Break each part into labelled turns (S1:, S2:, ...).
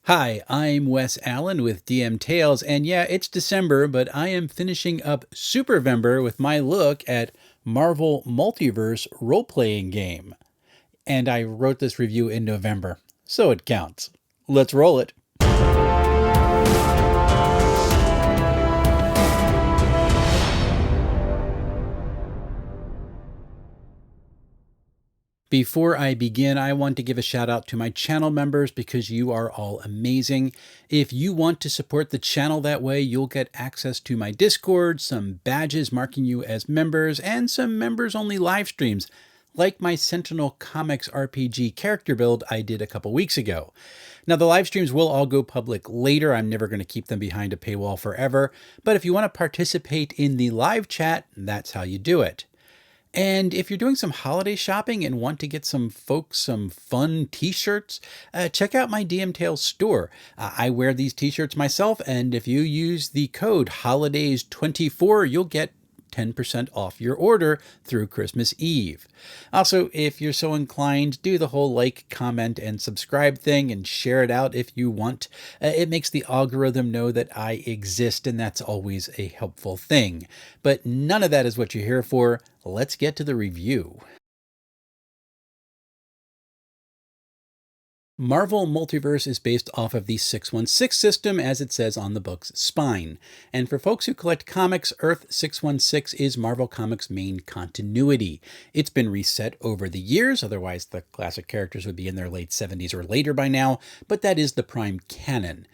S1: Hi, I'm Wes Allen with DM Tales, and yeah, it's December, but I am finishing up Supervember with my look at Marvel Multiverse role-playing game. And I wrote this review in November, so it counts. Let's roll it. Before I begin, I want to give a shout out to my channel members because you are all amazing. If you want to support the channel that way, you'll get access to my Discord, some badges marking you as members, and some members-only live streams, like my Sentinel Comics RPG character build I did a couple weeks ago. Now, the live streams will all go public later. I'm never going to keep them behind a paywall forever, but if you want to participate in the live chat, that's how you do it. And if you're doing some holiday shopping and want to get some folks some fun t-shirts, check out my DM Tales store. I wear these t-shirts myself, and if you use the code HOLIDAYS24, you'll get 10% off your order through Christmas Eve. Also, if you're so inclined, do the whole like, comment, and subscribe thing and share it out if you want. It makes the algorithm know that I exist, and that's always a helpful thing. But none of that is what you're here for. Let's get to the review. Marvel Multiverse is based off of the 616 system, as it says on the book's spine. And for folks who collect comics, Earth 616 is Marvel Comics' main continuity. It's been reset over the years, otherwise the classic characters would be in their late 70s or later by now, but that is the prime canon.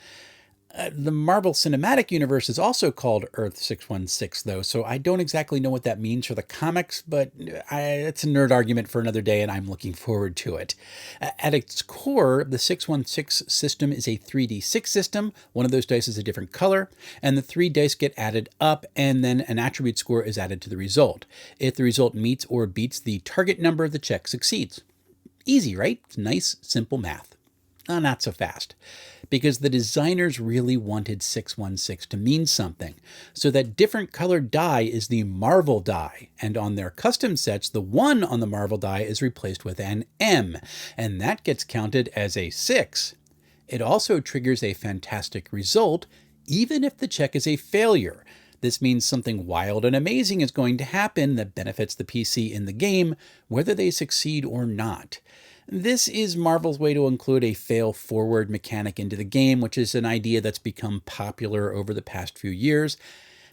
S1: The Marvel Cinematic Universe is also called Earth 616, though, so I don't exactly know what that means for the comics, but it's a nerd argument for another day, and I'm looking forward to it. At its core, the 616 system is a 3d6 system. One of those dice is a different color, and the 3 dice get added up, and then an attribute score is added to the result. If the result meets or beats the target number, the check succeeds. Easy, right? It's nice, simple math. Not so fast, because the designers really wanted 616 to mean something, so that different colored die is the Marvel die, and on their custom sets, the 1 on the Marvel die is replaced with an M, and that gets counted as a 6. It also triggers a fantastic result, even if the check is a failure. This means something wild and amazing is going to happen that benefits the PC in the game, whether they succeed or not. This is Marvel's way to include a fail-forward mechanic into the game, which is an idea that's become popular over the past few years,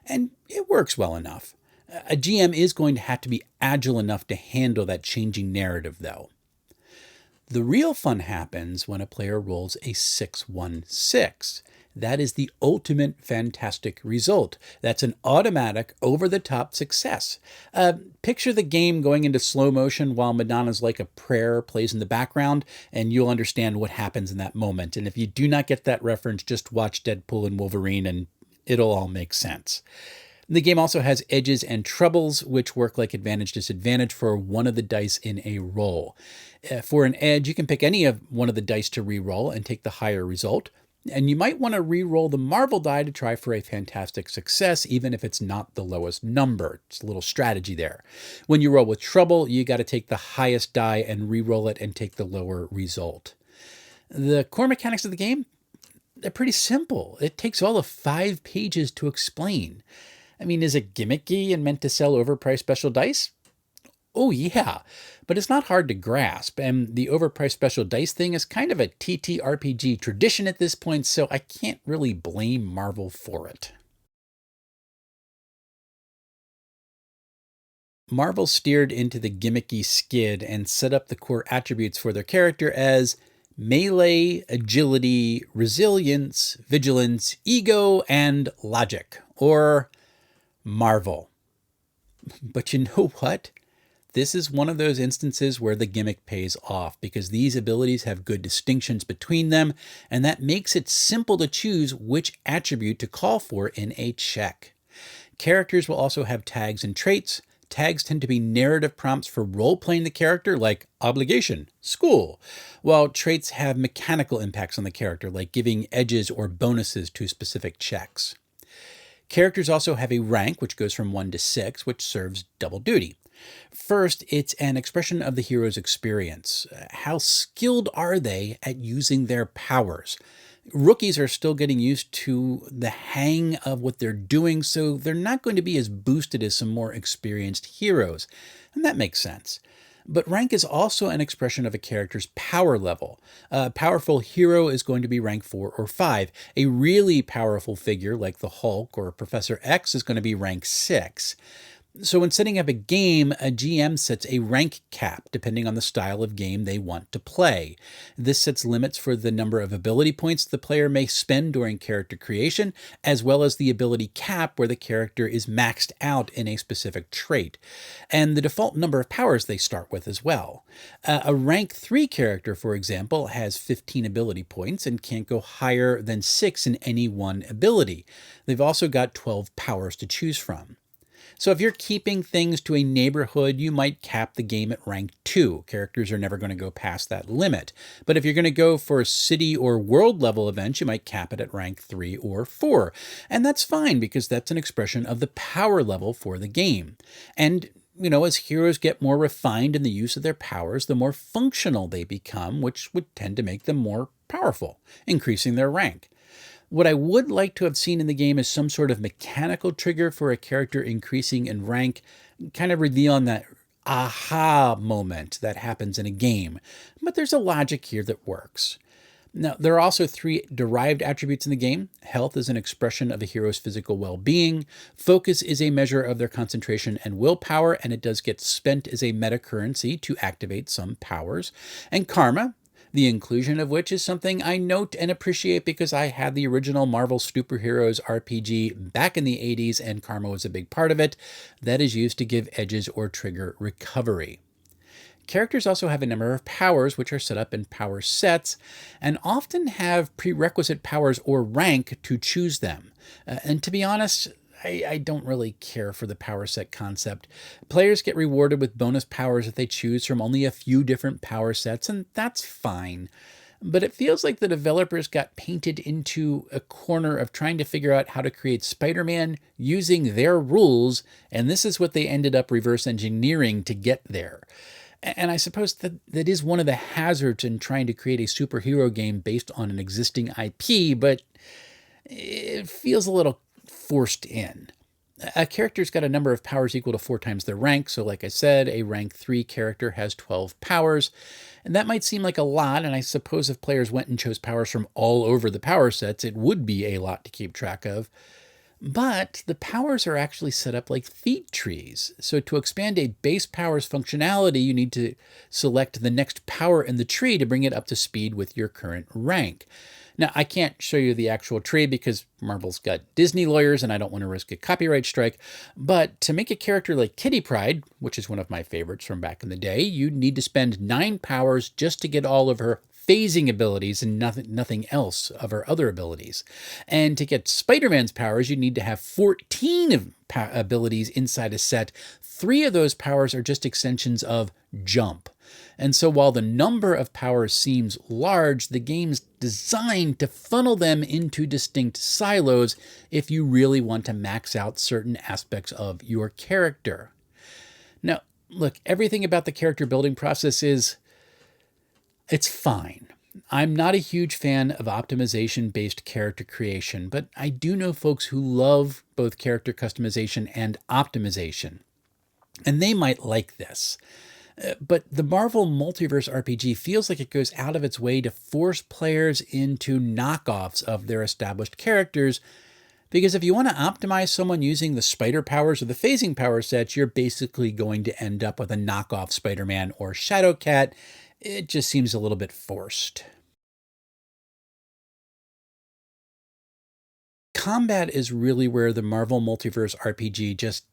S1: and it works well enough. A GM is going to have to be agile enough to handle that changing narrative, though. The real fun happens when a player rolls a 616. That is the ultimate fantastic result. That's an automatic, over-the-top success. Picture the game going into slow motion while Madonna's Like a Prayer plays in the background, and you'll understand what happens in that moment. And if you do not get that reference, just watch Deadpool and Wolverine, and it'll all make sense. The game also has edges and troubles, which work like advantage-disadvantage for one of the dice in a roll. For an edge, you can pick any of one of the dice to re-roll and take the higher result. And you might want to re-roll the Marvel die to try for a fantastic success, even if it's not the lowest number. It's a little strategy there. When you roll with trouble, you got to take the highest die and re-roll it and take the lower result. The core mechanics of the game, they're pretty simple. It takes all of 5 pages to explain. I mean, is it gimmicky and meant to sell overpriced special dice? Oh yeah, but it's not hard to grasp, and the overpriced special dice thing is kind of a TTRPG tradition at this point, so I can't really blame Marvel for it. Marvel steered into the gimmicky skid and set up the core attributes for their character as melee, agility, resilience, vigilance, ego, and logic, or Marvel. But you know what? This is one of those instances where the gimmick pays off because these abilities have good distinctions between them, and that makes it simple to choose which attribute to call for in a check. Characters will also have tags and traits. Tags tend to be narrative prompts for role-playing the character, like obligation, school, while traits have mechanical impacts on the character, like giving edges or bonuses to specific checks. Characters also have a rank, which goes from 1 to 6, which serves double duty. First, it's an expression of the hero's experience. How skilled are they at using their powers? Rookies are still getting used to the hang of what they're doing, so they're not going to be as boosted as some more experienced heroes. And that makes sense. But rank is also an expression of a character's power level. A powerful hero is going to be rank 4 or 5. A really powerful figure like the Hulk or Professor X is going to be rank 6. So when setting up a game, a GM sets a rank cap depending on the style of game they want to play. This sets limits for the number of ability points the player may spend during character creation, as well as the ability cap where the character is maxed out in a specific trait, and the default number of powers they start with as well. A rank 3 character, for example, has 15 ability points and can't go higher than 6 in any one ability. They've also got 12 powers to choose from. So if you're keeping things to a neighborhood, you might cap the game at rank 2. Characters are never going to go past that limit. But if you're going to go for city or world level events, you might cap it at rank 3 or 4. And that's fine because that's an expression of the power level for the game. And as heroes get more refined in the use of their powers, the more functional they become, which would tend to make them more powerful, increasing their rank. What I would like to have seen in the game is some sort of mechanical trigger for a character increasing in rank, kind of revealing that aha moment that happens in a game. But there's a logic here that works. Now, there are also 3 derived attributes in the game. Health is an expression of a hero's physical well-being. Focus is a measure of their concentration and willpower, and it does get spent as a meta currency to activate some powers. And karma, the inclusion of which is something I note and appreciate because I had the original Marvel Superheroes RPG back in the 80s and karma was a big part of it. That is used to give edges or trigger recovery. Characters also have a number of powers which are set up in power sets and often have prerequisite powers or rank to choose them. And to be honest, I don't really care for the power set concept. Players get rewarded with bonus powers that they choose from only a few different power sets, and that's fine. But it feels like the developers got painted into a corner of trying to figure out how to create Spider-Man using their rules, and this is what they ended up reverse engineering to get there. And I suppose that is one of the hazards in trying to create a superhero game based on an existing IP, but it feels a little forced in. A character's got a number of powers equal to 4 times their rank, so like I said, a rank 3 character has 12 powers, and that might seem like a lot, and I suppose if players went and chose powers from all over the power sets, it would be a lot to keep track of. But the powers are actually set up like feat trees. So to expand a base power's functionality, you need to select the next power in the tree to bring it up to speed with your current rank. Now, I can't show you the actual tree because Marvel's got Disney lawyers and I don't want to risk a copyright strike. But to make a character like Kitty Pryde, which is one of my favorites from back in the day, you need to spend 9 powers just to get all of her phasing abilities and nothing else of her other abilities. And to get Spider-Man's powers, you need to have 14 abilities inside a set. 3 of those powers are just extensions of jump. And so while the number of powers seems large, the game's designed to funnel them into distinct silos if you really want to max out certain aspects of your character. Now, look, everything about the character building process it's fine. I'm not a huge fan of optimization-based character creation, but I do know folks who love both character customization and optimization, and they might like this. But the Marvel Multiverse RPG feels like it goes out of its way to force players into knockoffs of their established characters, because if you want to optimize someone using the spider powers or the phasing power sets, you're basically going to end up with a knockoff Spider-Man or Shadowcat. It just seems a little bit forced. Combat is really where the Marvel Multiverse RPG just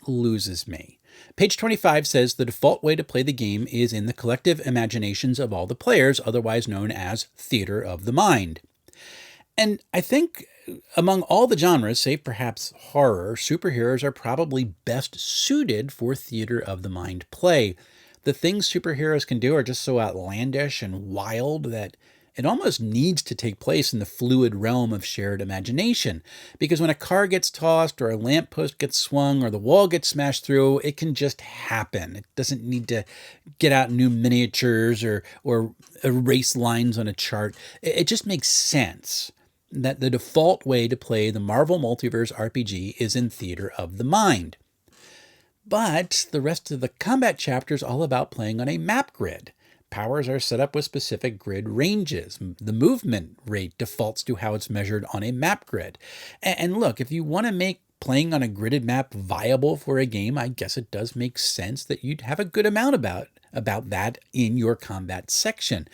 S1: loses me. Page 25 says the default way to play the game is in the collective imaginations of all the players, otherwise known as theater of the mind. And I think among all the genres, save perhaps horror, superheroes are probably best suited for theater of the mind play. The things superheroes can do are just so outlandish and wild that It almost needs to take place in the fluid realm of shared imagination, because when a car gets tossed or a lamppost gets swung or the wall gets smashed through, it can just happen. It doesn't need to get out new miniatures or erase lines on a chart. It just makes sense that the default way to play the Marvel Multiverse RPG is in theater of the mind. But the rest of the combat chapter is all about playing on a map grid. Powers are set up with specific grid ranges. The movement rate defaults to how it's measured on a map grid. And look, if you want to make playing on a gridded map viable for a game, I guess it does make sense that you'd have a good amount about that in your combat section.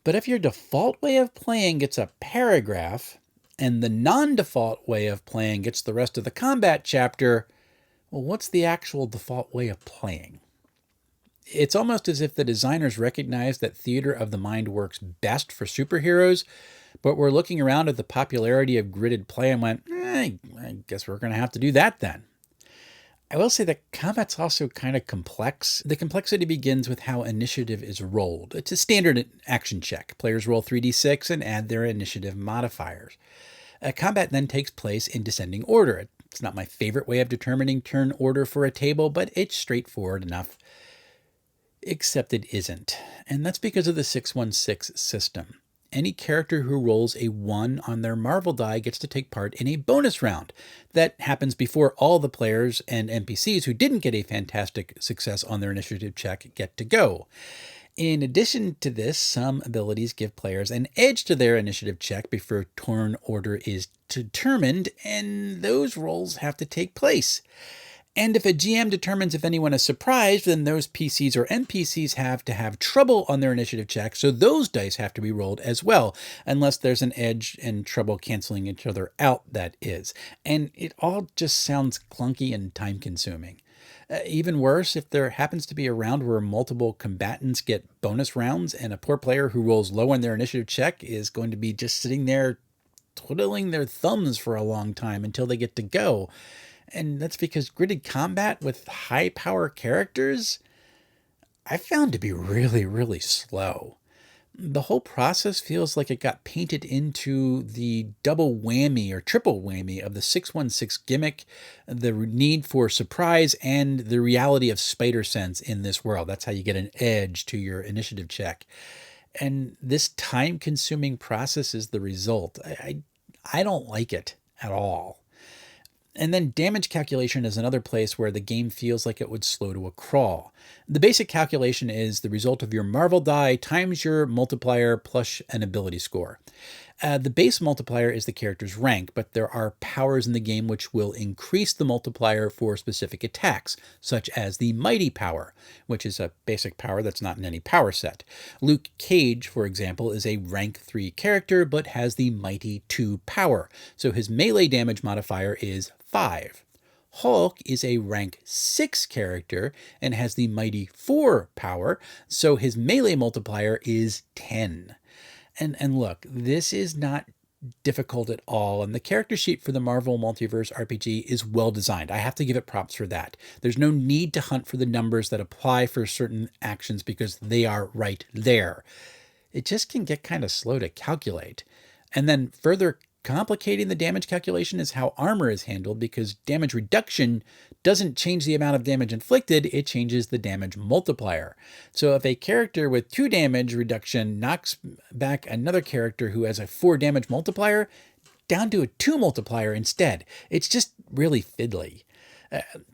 S1: But if your default way of playing gets a paragraph and the non-default way of playing gets the rest of the combat chapter, well, what's the actual default way of playing? It's almost as if the designers recognize that theater of the mind works best for superheroes, but we're looking around at the popularity of gridded play and went, I guess we're going to have to do that then. I will say that combat's also kind of complex. The complexity begins with how initiative is rolled. It's a standard action check. Players roll 3d6 and add their initiative modifiers. Combat then takes place in descending order. It's not my favorite way of determining turn order for a table, but it's straightforward enough. Except it isn't. And that's because of the 616 system. Any character who rolls a 1 on their Marvel die gets to take part in a bonus round. That happens before all the players and NPCs who didn't get a fantastic success on their initiative check get to go. In addition to this, some abilities give players an edge to their initiative check before turn order is determined, and those rolls have to take place. And if a GM determines if anyone is surprised, then those PCs or NPCs have to have trouble on their initiative check, so those dice have to be rolled as well, unless there's an edge and trouble canceling each other out, that is. And it all just sounds clunky and time-consuming. Even worse, if there happens to be a round where multiple combatants get bonus rounds and a poor player who rolls low on their initiative check is going to be just sitting there twiddling their thumbs for a long time until they get to go. And that's because gridded combat with high power characters, I found to be really, really slow. The whole process feels like it got painted into the double whammy or triple whammy of the 616 gimmick, the need for surprise, and the reality of spider sense in this world. That's how you get an edge to your initiative check. And this time-consuming process is the result. I don't like it at all. And then damage calculation is another place where the game feels like it would slow to a crawl. The basic calculation is the result of your Marvel die times your multiplier plus an ability score. The base multiplier is the character's rank, but there are powers in the game which will increase the multiplier for specific attacks, such as the Mighty power, which is a basic power that's not in any power set. Luke Cage, for example, is a rank 3 character, but has the Mighty 2 power, so his melee damage modifier is 5. Hulk is a rank 6 character and has the Mighty 4 power, so his melee multiplier is 10. And look, this is not difficult at all, and the character sheet for the Marvel Multiverse RPG is well designed. I have to give it props for that. There's no need to hunt for the numbers that apply for certain actions because they are right there. It just can get kind of slow to calculate. And then further complicating the damage calculation is how armor is handled, because damage reduction doesn't change the amount of damage inflicted, it changes the damage multiplier. So if a character with 2 damage reduction knocks back another character who has a 4 damage multiplier down to a 2 multiplier instead, it's just really fiddly.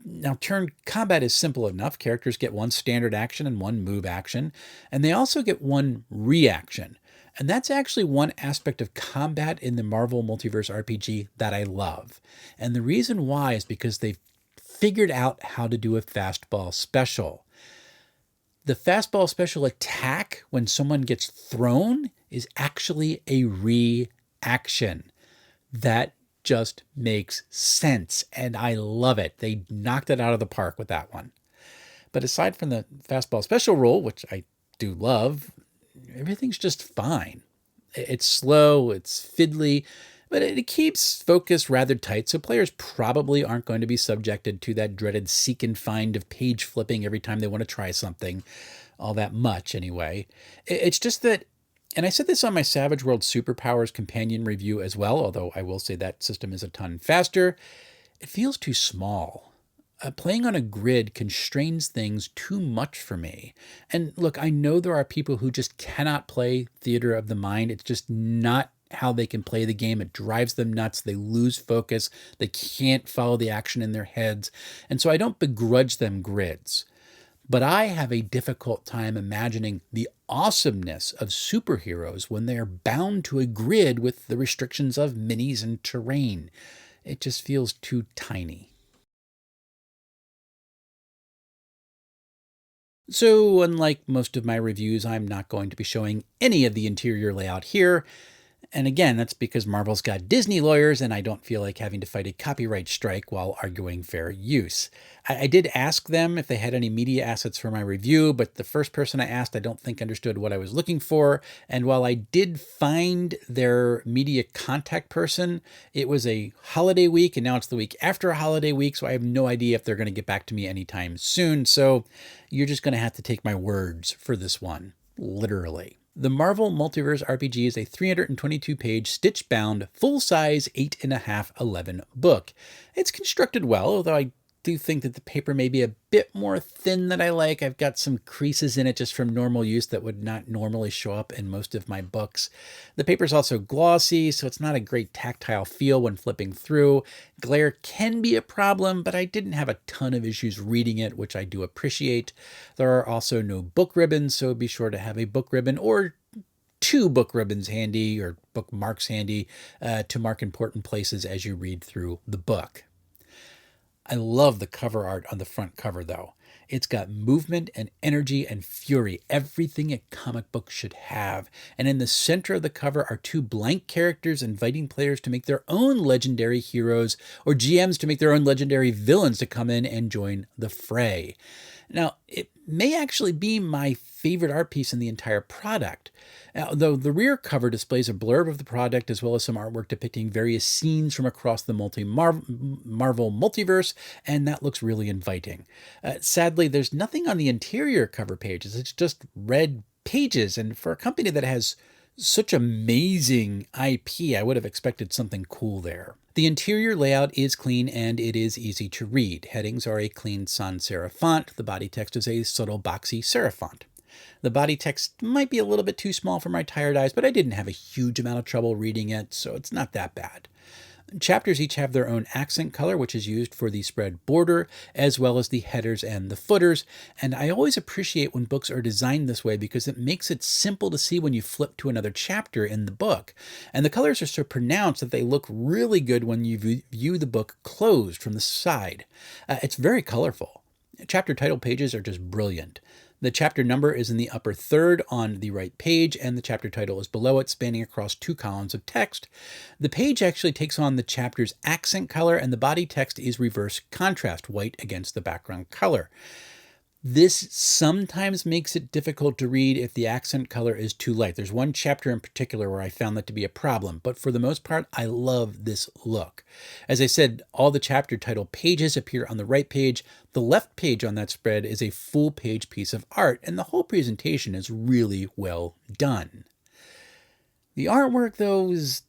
S1: Now, turn combat is simple enough. Characters get 1 standard action and 1 move action, and they also get 1 reaction. And that's actually one aspect of combat in the Marvel Multiverse RPG that I love. And the reason why is because they've figured out how to do a fastball special. The fastball special attack when someone gets thrown is actually a reaction. That just makes sense, and I love it. They knocked it out of the park with that one. But aside from the fastball special rule, which I do love, everything's just fine. It's slow, it's fiddly, but it keeps focus rather tight, so players probably aren't going to be subjected to that dreaded seek and find of page flipping every time they want to try something, all that much anyway. It's just that And I said this on my Savage World Superpowers companion review as well, although I will say that system is a ton faster. It feels too small. Playing on a grid constrains things too much for me. And look, I know there are people who just cannot play Theater of the Mind. It's just not how they can play the game. It drives them nuts. They lose focus. They can't follow the action in their heads. And so I don't begrudge them grids. But I have a difficult time imagining the awesomeness of superheroes when they are bound to a grid with the restrictions of minis and terrain. It just feels too tiny. So, unlike most of my reviews, I'm not going to be showing any of the interior layout here. And again, that's because Marvel's got Disney lawyers, and I don't feel like having to fight a copyright strike while arguing fair use. I did ask them if they had any media assets for my review, but the first person I asked I don't think understood what I was looking for. And while I did find their media contact person, it was a holiday week, and now it's the week after a holiday week, so I have no idea if they're going to get back to me anytime soon. So you're just going to have to take my words for this one, literally. The Marvel Multiverse RPG is a 322-page, stitch-bound, full-size 8.5/11 book. It's constructed well, although I do think that the paper may be a bit more thin than I like. I've got some creases in it just from normal use that would not normally show up in most of my books. The paper's also glossy, so it's not a great tactile feel when flipping through. Glare can be a problem, but I didn't have a ton of issues reading it, which I do appreciate. There are also no book ribbons, so be sure to have a book ribbon or two book ribbons handy or bookmarks handy to mark important places as you read through the book. I love the cover art on the front cover, though. It's got movement and energy and fury, everything a comic book should have. And in the center of the cover are two blank characters inviting players to make their own legendary heroes, or GMs to make their own legendary villains to come in and join the fray. Now, it may actually be my favorite art piece in the entire product. Though the rear cover displays a blurb of the product as well as some artwork depicting various scenes from across the Marvel multiverse, and that looks really inviting. Sadly, there's nothing on the interior cover pages. It's just red pages, and for a company that has such amazing IP, I would have expected something cool there. The interior layout is clean and it is easy to read. Headings are a clean sans serif font. The body text is a subtle boxy serif font. The body text might be a little bit too small for my tired eyes, but I didn't have a huge amount of trouble reading it, so it's not that bad. Chapters each have their own accent color, which is used for the spread border, as well as the headers and the footers. And I always appreciate when books are designed this way because it makes it simple to see when you flip to another chapter in the book. And the colors are so pronounced that they look really good when you view the book closed from the side. It's very colorful. Chapter title pages are just brilliant. The chapter number is in the upper third on the right page, and the chapter title is below it, spanning across 2 columns of text. The page actually takes on the chapter's accent color, and the body text is reverse contrast, white against the background color. This sometimes makes it difficult to read if the accent color is too light. There's one chapter in particular where I found that to be a problem, but for the most part, I love this look. As I said, all the chapter title pages appear on the right page. The left page on that spread is a full page piece of art, and the whole presentation is really well done. The artwork, though, is,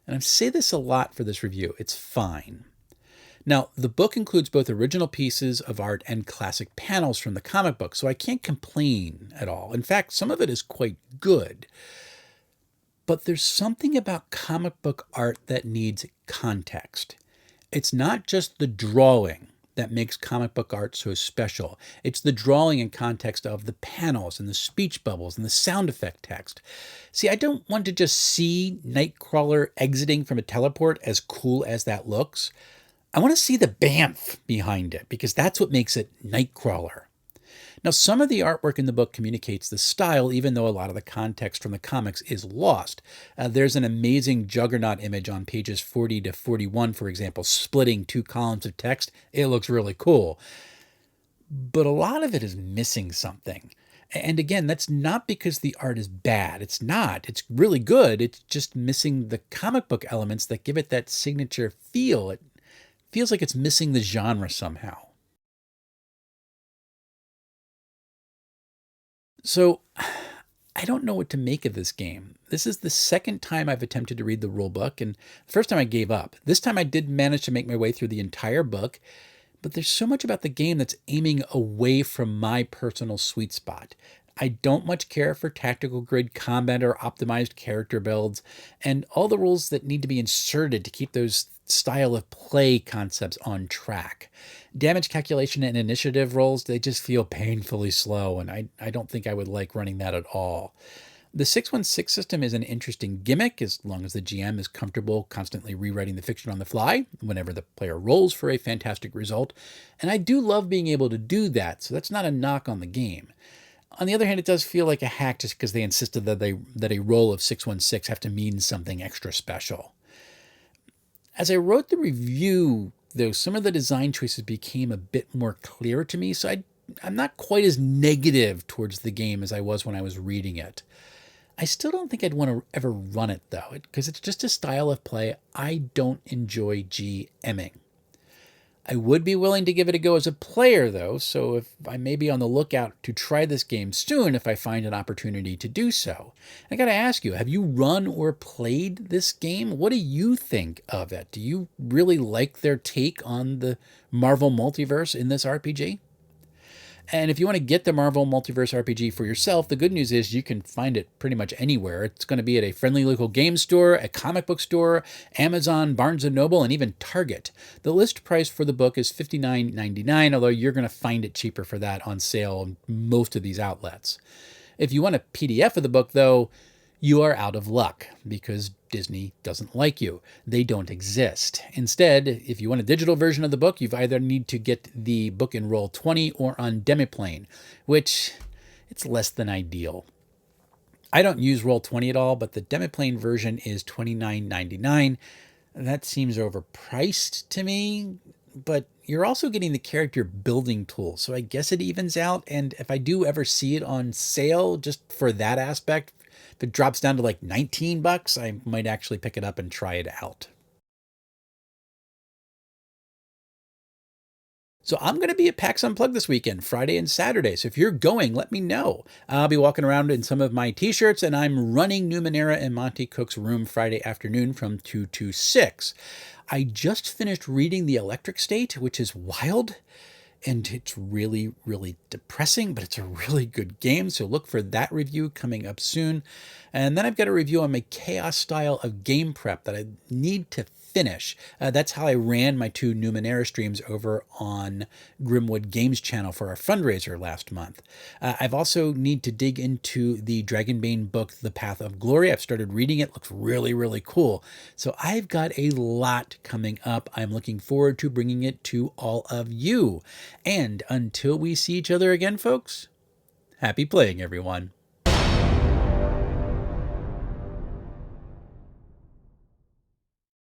S1: and I say this a lot for this review, it's fine. Now, the book includes both original pieces of art and classic panels from the comic book, so I can't complain at all. In fact, some of it is quite good. But there's something about comic book art that needs context. It's not just the drawing that makes comic book art so special. It's the drawing in context of the panels and the speech bubbles and the sound effect text. See, I don't want to just see Nightcrawler exiting from a teleport, as cool as that looks. I want to see the bamf behind it because that's what makes it Nightcrawler. Now, some of the artwork in the book communicates the style, even though a lot of the context from the comics is lost. There's an amazing Juggernaut image on pages 40 to 41, for example, splitting 2 columns of text. It looks really cool. But a lot of it is missing something. And again, that's not because the art is bad. It's not. It's really good. It's just missing the comic book elements that give it that signature feel. It feels like it's missing the genre somehow. So I don't know what to make of this game. This is the second time I've attempted to read the rulebook, and the first time I gave up. This time I did manage to make my way through the entire book, but there's so much about the game that's aiming away from my personal sweet spot. I don't much care for tactical grid combat or optimized character builds, and all the rules that need to be inserted to keep those style of play concepts on track. Damage calculation and initiative rolls, they just feel painfully slow, and I don't think I would like running that at all. The 616 system is an interesting gimmick as long as the GM is comfortable constantly rewriting the fiction on the fly whenever the player rolls for a fantastic result, and I do love being able to do that, so that's not a knock on the game. On the other hand, it does feel like a hack just because they insisted that a roll of 616 have to mean something extra special. As I wrote the review, though, some of the design choices became a bit more clear to me, so I'm not quite as negative towards the game as I was when I was reading it. I still don't think I'd want to ever run it, though, because it's just a style of play I don't enjoy GMing. I would be willing to give it a go as a player, though, so if I may be on the lookout to try this game soon if I find an opportunity to do so. I gotta ask you, have you run or played this game? What do you think of it? Do you really like their take on the Marvel Multiverse in this RPG? And if you want to get the Marvel Multiverse RPG for yourself, the good news is you can find it pretty much anywhere. It's going to be at a friendly local game store, a comic book store, Amazon, Barnes & Noble, and even Target. The list price for the book is $59.99, although you're going to find it cheaper for that on sale in most of these outlets. If you want a PDF of the book, though, you are out of luck because Disney doesn't like you. They don't exist. Instead, if you want a digital version of the book, you either need to get the book in Roll20 or on Demiplane, which it's less than ideal. I don't use Roll20 at all, but the Demiplane version is $29.99. That seems overpriced to me, but you're also getting the character building tool, so I guess it evens out, and if I do ever see it on sale just for that aspect, if it drops down to like $19, I might actually pick it up and try it out. So I'm going to be at PAX Unplugged this weekend, Friday and Saturday. So if you're going, let me know. I'll be walking around in some of my t-shirts, and I'm running Numenera in Monty Cook's room Friday afternoon from 2 to 6. I just finished reading The Electric State, which is wild. And it's really, really depressing, but it's a really good game. So look for that review coming up soon. And then I've got a review on my chaos style of game prep that I need to finish. That's how I ran my 2 Numenera streams over on Grimwood Games channel for our fundraiser last month. I've also need to dig into the Dragonbane book, The Path of Glory. I've started reading it. Looks really, really cool. So I've got a lot coming up. I'm looking forward to bringing it to all of you. And until we see each other again, folks, happy playing, everyone.